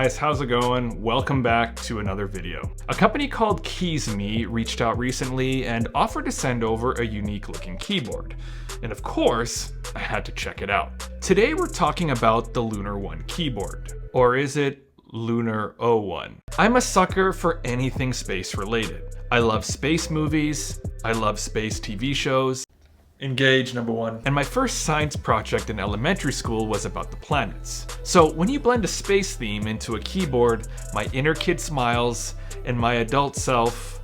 guys, how's it going? Welcome back to another video. A company called KeysMe reached out recently and offered to send over a unique looking keyboard. And of course, I had to check it out. Today we're talking about the Lunar 1 keyboard. Or is it Lunar 01? I'm a sucker for anything space related. I love space movies, I love space TV shows. Engage, number one. And my first science project in elementary school was about the planets. So when you blend a space theme into a keyboard, my inner kid smiles, and my adult self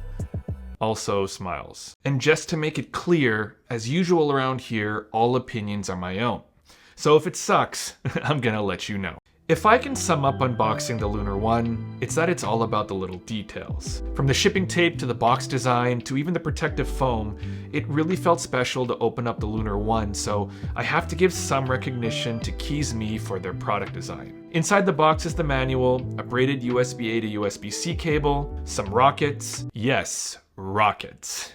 also smiles. And just to make it clear, as usual around here, all opinions are my own. So if it sucks, I'm gonna let you know. If I can sum up unboxing the Lunar 1, it's that it's all about the little details. From the shipping tape to the box design to even the protective foam, it really felt special to open up the Lunar 1, so I have to give some recognition to KeysMe for their product design. Inside the box is the manual, a braided USB-A to USB-C cable, some rockets. Yes, rockets.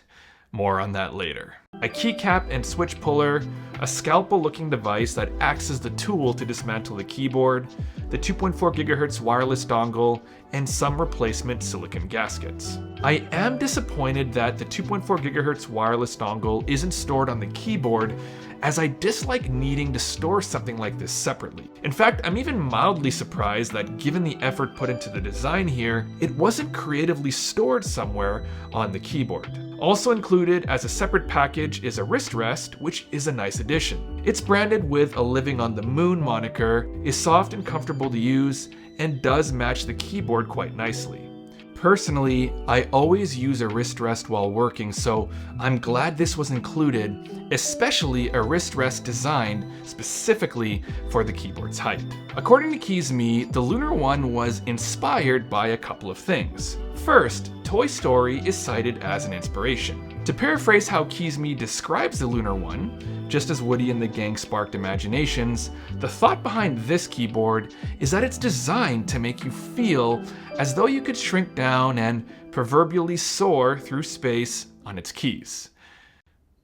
More on that later. A keycap and switch puller, a scalpel-looking device that acts as the tool to dismantle the keyboard, the 2.4 GHz wireless dongle, and some replacement silicon gaskets. I am disappointed that the 2.4 GHz wireless dongle isn't stored on the keyboard, as I dislike needing to store something like this separately. In fact, I'm even mildly surprised that given the effort put into the design here, it wasn't creatively stored somewhere on the keyboard. Also included as a separate package is a wrist rest, which is a nice addition. It's branded with a Living on the Moon moniker, is soft and comfortable to use, and does match the keyboard quite nicely. Personally, I always use a wrist rest while working, so I'm glad this was included, especially a wrist rest designed specifically for the keyboard's height. According to KeysMe, the Lunar 1 was inspired by a couple of things. First, Toy Story is cited as an inspiration. To paraphrase how KeysMe describes the Lunar 1, just as Woody and the gang sparked imaginations, the thought behind this keyboard is that it's designed to make you feel as though you could shrink down and proverbially soar through space on its keys.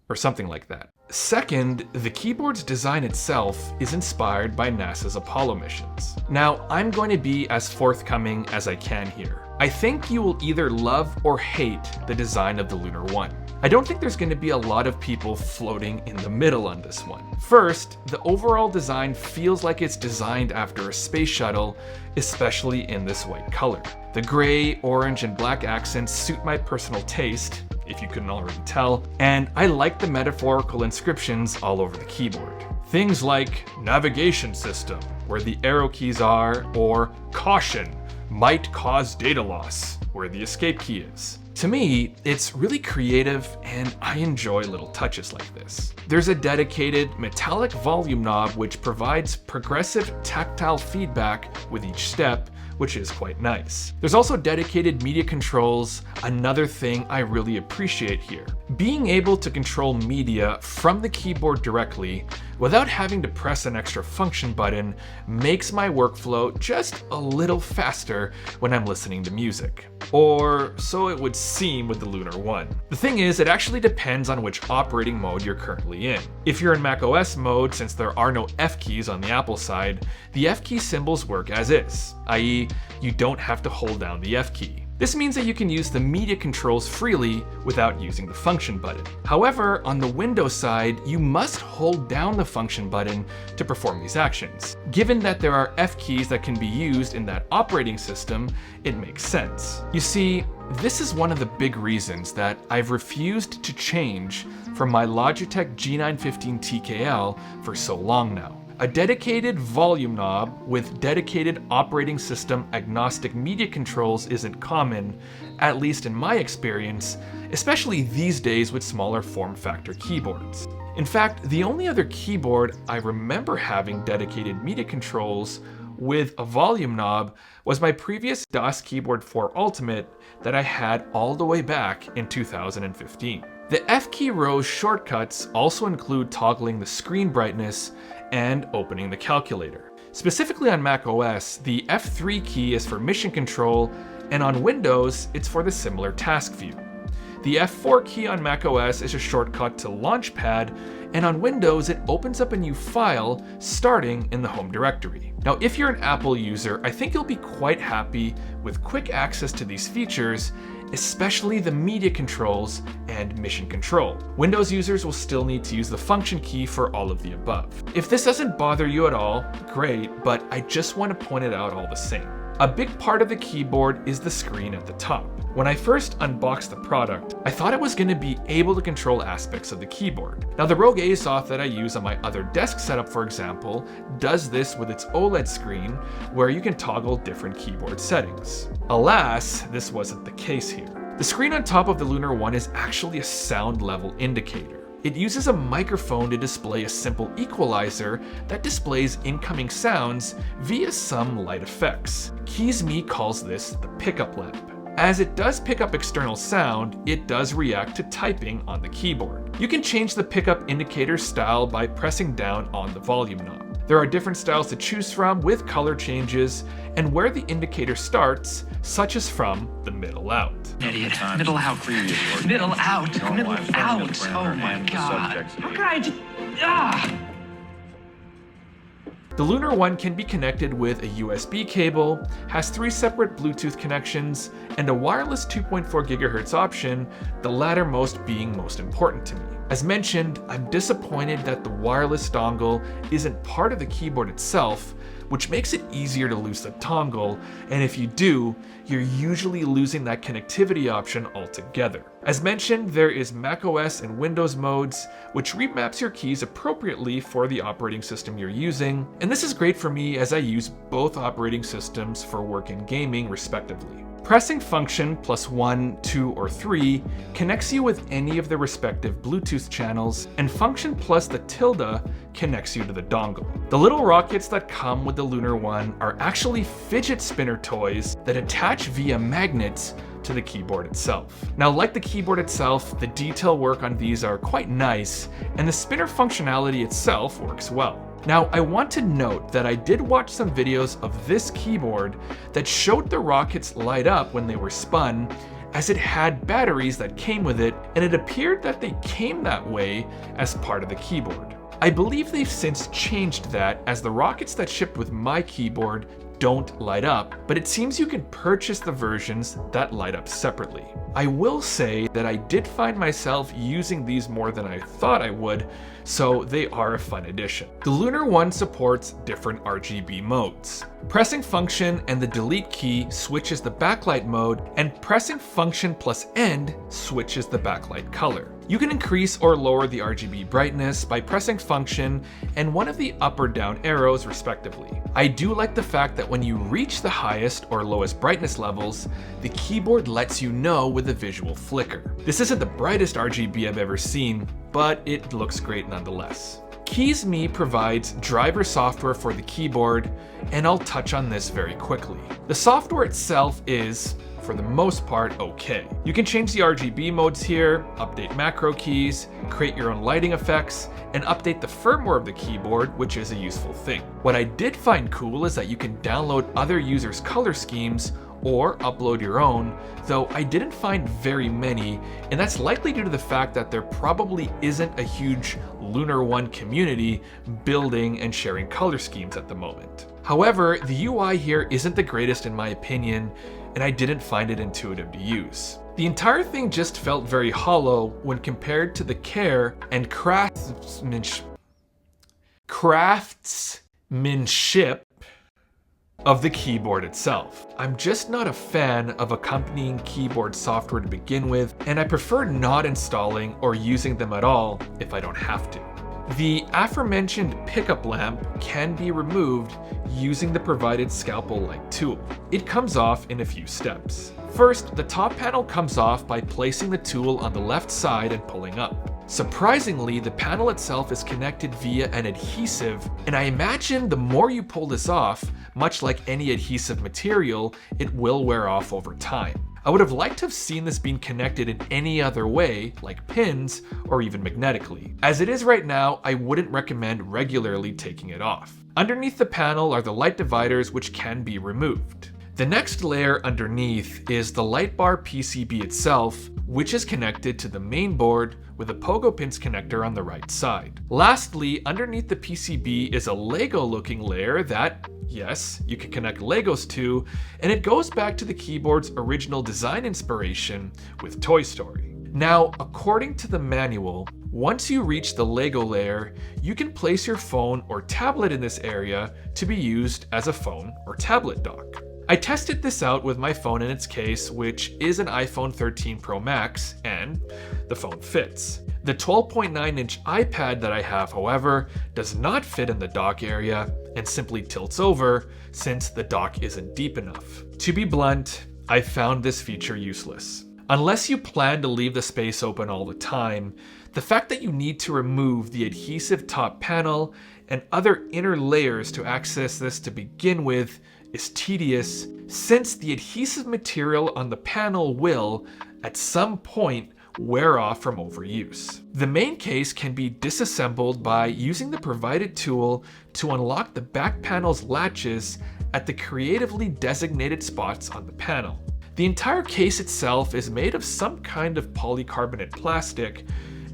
Or something like that. Second, the keyboard's design itself is inspired by NASA's Apollo missions. Now, I'm going to be as forthcoming as I can here. I think you will either love or hate the design of the Lunar 1. I don't think there's going to be a lot of people floating in the middle on this one. First, the overall design feels like it's designed after a space shuttle, especially in this white color. The gray, orange, and black accents suit my personal taste, if you couldn't already tell, and I like the metaphorical inscriptions all over the keyboard. Things like navigation system, where the arrow keys are, or caution, might cause data loss, where the escape key is. To me, it's really creative and I enjoy little touches like this. There's a dedicated metallic volume knob which provides progressive tactile feedback with each step, which is quite nice. There's also dedicated media controls, another thing I really appreciate here. Being able to control media from the keyboard directly without having to press an extra function button makes my workflow just a little faster when I'm listening to music. Or so it would seem with the Lunar 1. The thing is, it actually depends on which operating mode you're currently in. If you're in macOS mode, since there are no F keys on the Apple side, the F key symbols work as is, i.e., you don't have to hold down the F key. This means that you can use the media controls freely without using the function button. However, on the Windows side, you must hold down the function button to perform these actions. Given that there are F keys that can be used in that operating system, it makes sense. You see, this is one of the big reasons that I've refused to change from my Logitech G915 TKL for so long now. A dedicated volume knob with dedicated operating system agnostic media controls isn't common, at least in my experience, especially these days with smaller form factor keyboards. In fact, the only other keyboard I remember having dedicated media controls with a volume knob was my previous DOS Keyboard 4 Ultimate that I had all the way back in 2015. The F key rows shortcuts also include toggling the screen brightness and opening the calculator. Specifically on macOS, the F3 key is for mission control, and on Windows, it's for the similar task view. The F4 key on macOS is a shortcut to Launchpad, and on Windows it opens up a new file starting in the home directory. Now, if you're an Apple user, I think you'll be quite happy with quick access to these features, especially the media controls and mission control. Windows users will still need to use the function key for all of the above. If this doesn't bother you at all, great, but I just want to point it out all the same. A big part of the keyboard is the screen at the top. When I first unboxed the product, I thought I was going to be able to control aspects of the keyboard. Now, the Rogue ASOS that I use on my other desk setup, for example, does this with its OLED screen, where you can toggle different keyboard settings. Alas, this wasn't the case here. The screen on top of the Lunar One is actually a sound level indicator. It uses a microphone to display a simple equalizer that displays incoming sounds via some light effects. KeysMe calls this the pickup lamp. As it does pick up external sound, it does react to typing on the keyboard. You can change the pickup indicator style by pressing down on the volume knob. There are different styles to choose from with color changes and where the indicator starts, such as from the middle out. Idiot. Middle out. Middle out. Middle out. Oh my god. How could I just... The Lunar One can be connected with a USB cable, has 3 separate Bluetooth connections, and a wireless 2.4 GHz option, the latter most being most important to me. As mentioned, I'm disappointed that the wireless dongle isn't part of the keyboard itself, which makes it easier to lose the dongle, and if you do, you're usually losing that connectivity option altogether. As mentioned, there is macOS and Windows modes, which remaps your keys appropriately for the operating system you're using, and this is great for me as I use both operating systems for work and gaming respectively. Pressing function +1, 2, or 3 connects you with any of the respective Bluetooth channels, and function plus the tilde connects you to the dongle. The little rockets that come with the Lunar One are actually fidget spinner toys that attach via magnets to the keyboard itself. Now, like the keyboard itself, the detail work on these are quite nice, and the spinner functionality itself works well. Now, I want to note that I did watch some videos of this keyboard that showed the rockets light up when they were spun, as it had batteries that came with it, and it appeared that they came that way as part of the keyboard. I believe they've since changed that, as the rockets that shipped with my keyboard don't light up, but it seems you can purchase the versions that light up separately. I will say that I did find myself using these more than I thought I would, so they are a fun addition. The Lunar One supports different RGB modes. Pressing function and the delete key switches the backlight mode, and pressing function plus end switches the backlight color. You can increase or lower the RGB brightness by pressing function and one of the up or down arrows respectively. I do like the fact that when you reach the highest or lowest brightness levels, the keyboard lets you know with a visual flicker. This isn't the brightest RGB I've ever seen, but it looks great nonetheless. KeysMe provides driver software for the keyboard, and I'll touch on this very quickly. The software itself is, for the most part, okay. You can change the RGB modes here, update macro keys, create your own lighting effects, and update the firmware of the keyboard, which is a useful thing. What I did find cool is that you can download other users' color schemes or upload your own, though I didn't find very many, and that's likely due to the fact that there probably isn't a huge Lunar One community building and sharing color schemes at the moment. However, the UI here isn't the greatest in my opinion, and I didn't find it intuitive to use. The entire thing just felt very hollow when compared to the care and craftsmanship of the keyboard itself. I'm just not a fan of accompanying keyboard software to begin with, and I prefer not installing or using them at all if I don't have to. The aforementioned pickup lamp can be removed using the provided scalpel-like tool. It comes off in a few steps. First, the top panel comes off by placing the tool on the left side and pulling up. Surprisingly, the panel itself is connected via an adhesive, and I imagine the more you pull this off, much like any adhesive material, it will wear off over time. I would have liked to have seen this being connected in any other way, like pins or even magnetically. As it is right now, I wouldn't recommend regularly taking it off. Underneath the panel are the light dividers, which can be removed. The next layer underneath is the light bar PCB itself, which is connected to the main board with a pogo pins connector on the right side. Lastly, underneath the PCB is a Lego looking layer that yes, you can connect Legos to, and it goes back to the keyboard's original design inspiration with Toy Story. Now, according to the manual, once you reach the Lego layer, you can place your phone or tablet in this area to be used as a phone or tablet dock. I tested this out with my phone in its case, which is an iPhone 13 Pro Max, and the phone fits. The 12.9-inch iPad that I have, however, does not fit in the dock area and simply tilts over since the dock isn't deep enough. To be blunt, I found this feature useless. Unless you plan to leave the space open all the time, the fact that you need to remove the adhesive top panel and other inner layers to access this to begin with is tedious, since the adhesive material on the panel will, at some point, wear off from overuse. The main case can be disassembled by using the provided tool to unlock the back panel's latches at the creatively designated spots on the panel. The entire case itself is made of some kind of polycarbonate plastic,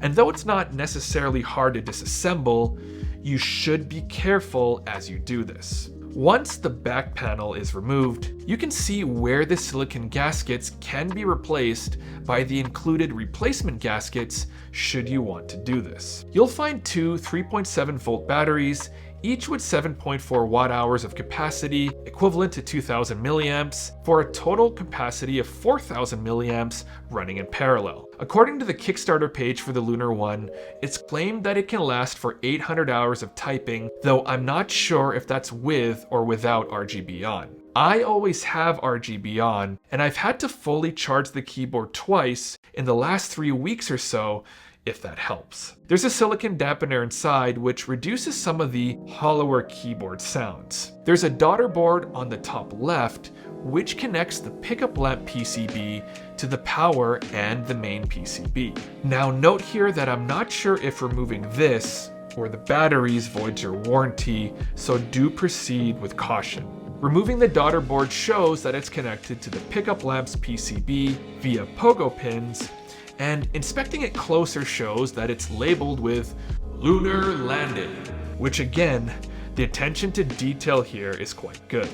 and though it's not necessarily hard to disassemble, you should be careful as you do this. Once the back panel is removed, you can see where the silicon gaskets can be replaced by the included replacement gaskets should you want to do this. You'll find two 3.7 volt batteries, each with 7.4 watt hours of capacity, equivalent to 2000 milliamps, for a total capacity of 4000 milliamps running in parallel. According to the Kickstarter page for the Lunar One, it's claimed that it can last for 800 hours of typing, though I'm not sure if that's with or without RGB on. I always have RGB on, and I've had to fully charge the keyboard twice in the last 3 weeks or so, if that helps. There's a silicon dampener inside which reduces some of the hollower keyboard sounds. There's a daughter board on the top left which connects the pickup lamp PCB to the power and the main PCB. Now note here that I'm not sure if removing this or the batteries voids your warranty, so do proceed with caution. Removing the daughter board shows that it's connected to the pickup lamp's PCB via pogo pins, and inspecting it closer shows that it's labeled with Lunar Landed, which again, the attention to detail here is quite good.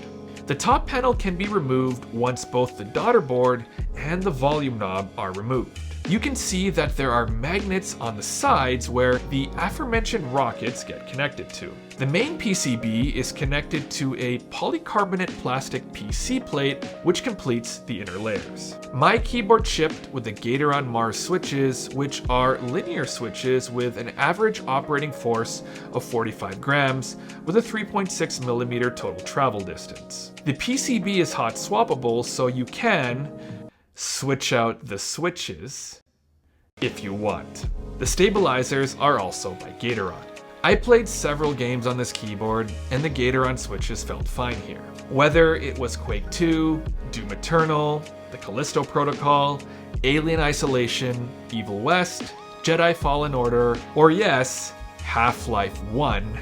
The top panel can be removed once both the daughter board and the volume knob are removed. You can see that there are magnets on the sides where the aforementioned rockets get connected to. The main PCB is connected to a polycarbonate plastic PC plate which completes the inner layers. My keyboard shipped with the Gatoron Mars switches, which are linear switches with an average operating force of 45 grams with a 3.6 millimeter total travel distance. The PCB is hot swappable, so you can switch out the switches if you want. The stabilizers are also by Gatoron. I played several games on this keyboard and the Gatoron switches felt fine here. Whether it was Quake 2, Doom Eternal, the Callisto Protocol, Alien Isolation, Evil West, Jedi Fallen Order, or yes, Half-Life 1,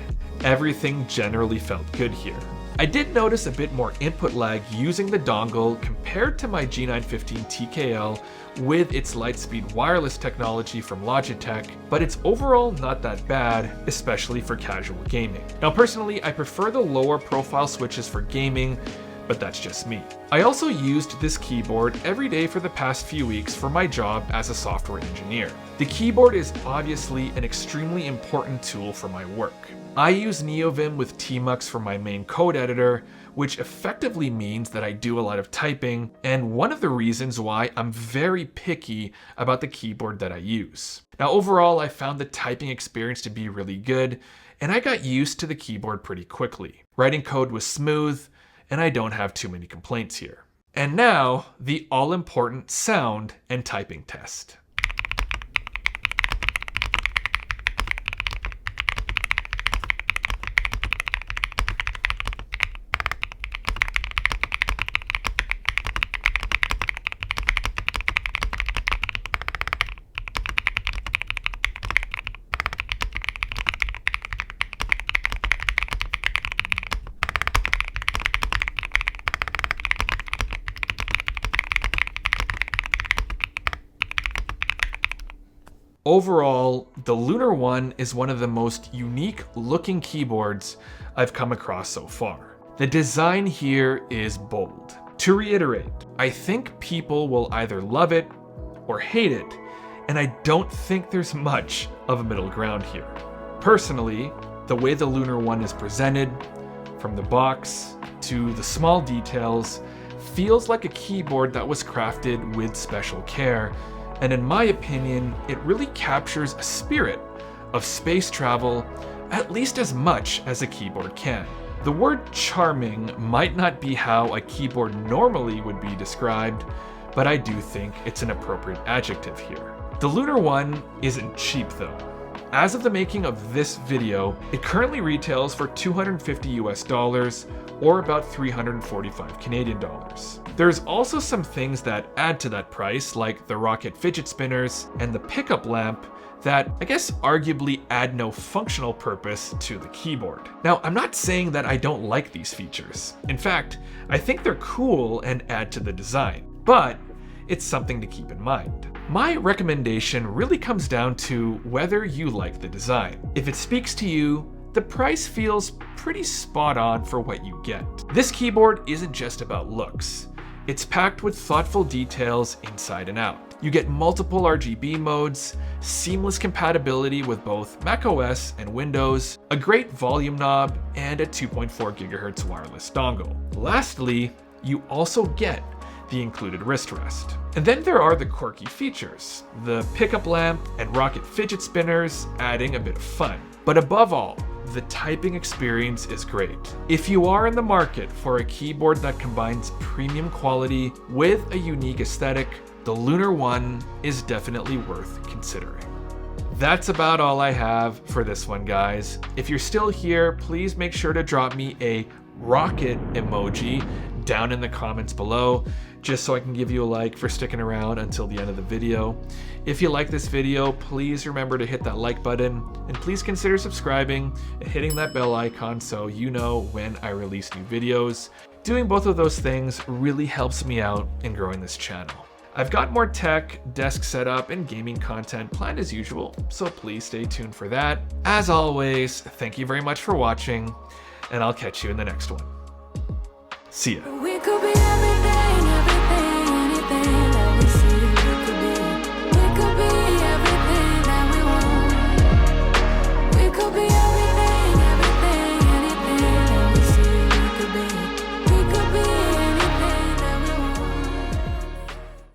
everything generally felt good here. I did notice a bit more input lag using the dongle compared to my G915 TKL with its Lightspeed wireless technology from Logitech, but it's overall not that bad, especially for casual gaming. Now personally, I prefer the lower profile switches for gaming, but that's just me. I also used this keyboard every day for the past few weeks for my job as a software engineer. The keyboard is obviously an extremely important tool for my work. I use NeoVim with Tmux for my main code editor, which effectively means that I do a lot of typing, and one of the reasons why I'm very picky about the keyboard that I use. Now overall, I found the typing experience to be really good, and I got used to the keyboard pretty quickly. Writing code was smooth, and I don't have too many complaints here. And now, the all-important sound and typing test. Overall, the Lunar One is one of the most unique looking keyboards I've come across so far. The design here is bold. To reiterate, I think people will either love it or hate it, and I don't think there's much of a middle ground here. Personally, the way the Lunar One is presented, from the box to the small details, feels like a keyboard that was crafted with special care, and in my opinion, it really captures a spirit of space travel at least as much as a keyboard can. The word charming might not be how a keyboard normally would be described, but I do think it's an appropriate adjective here. The Lunar One isn't cheap though. As of the making of this video, it currently retails for $250 US or about 345 Canadian dollars. There's also some things that add to that price, like the Rocket fidget spinners and the pickup lamp, that I guess arguably add no functional purpose to the keyboard. Now, I'm not saying that I don't like these features. In fact, I think they're cool and add to the design, but it's something to keep in mind. My recommendation really comes down to whether you like the design. If it speaks to you, the price feels pretty spot on for what you get. This keyboard isn't just about looks. It's packed with thoughtful details inside and out. You get multiple RGB modes, seamless compatibility with both macOS and Windows, a great volume knob, and a 2.4 GHz wireless dongle. Lastly, you also get the included wrist rest. And then there are the quirky features, the pickup lamp and Rocket fidget spinners adding a bit of fun. But above all, the typing experience is great. If you are in the market for a keyboard that combines premium quality with a unique aesthetic, the Lunar One is definitely worth considering. That's about all I have for this one, guys. If you're still here, please make sure to drop me a rocket emoji down in the comments below, just so I can give you a like for sticking around until the end of the video. If you like this video, please remember to hit that like button, and please consider subscribing and hitting that bell icon so you know when I release new videos. Doing both of those things really helps me out in growing this channel. I've got more tech, desk setup, and gaming content planned as usual, so please stay tuned for that. As always, thank you very much for watching, and I'll catch you in the next one. See ya.